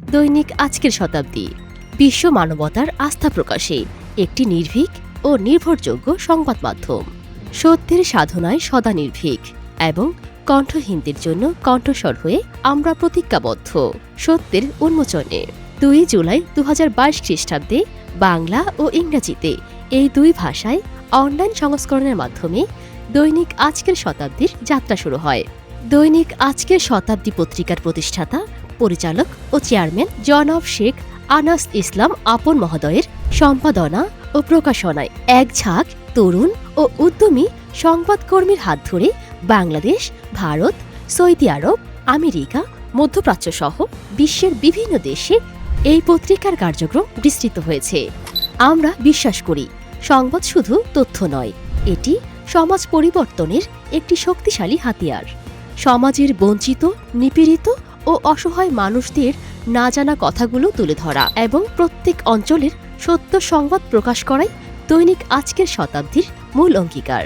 দৈনিক আজকের শতাব্দী, বিশ্ব মানবতার আস্থা প্রকাশে একটি নির্ভীক ও নির্ভরযোগ্য সংবাদ মাধ্যম। সত্যের সাধনায় সদা নির্ভীক এবং কণ্ঠহীনদের জন্য কণ্ঠস্বর হয়ে আমরা প্রতিজ্ঞাবদ্ধ সত্যের উন্মোচনে। 2 জুলাই 2022 খ্রিস্টাব্দে বাংলা ও ইংরেজিতে এই দুই ভাষায় অনলাইন সংস্করণের মাধ্যমে দৈনিক আজকের শতাব্দীর যাত্রা শুরু হয়। দৈনিক আজকের শতাব্দী পত্রিকার প্রতিষ্ঠাতা, পরিচালক ও চেয়ারম্যান জনাব শেখ আনাস ইসলাম আপন মহোদয়ের সম্পাদনা ও প্রকাশনায় এক ঝাঁক তরুণ ও উদ্যমী সংবাদকর্মীর হাত ধরে বাংলাদেশ, ভারত, সৌদি আরব, আমেরিকা, মধ্যপ্রাচ্য সহ বিশ্বের বিভিন্ন দেশে এই পত্রিকার কার্যক্রম বিস্তৃত হয়েছে। আমরা বিশ্বাস করি, সংবাদ শুধু তথ্য নয়, এটি সমাজ পরিবর্তনের একটি শক্তিশালী হাতিয়ার। সমাজের বঞ্চিত, নিপীড়িত ও অসহায় মানুষদের না জানা কথাগুলো তুলে ধরা এবং প্রত্যেক অঞ্চলের সত্য সংবাদ প্রকাশ করাই দৈনিক আজকের শতাব্দীর মূল অঙ্গীকার।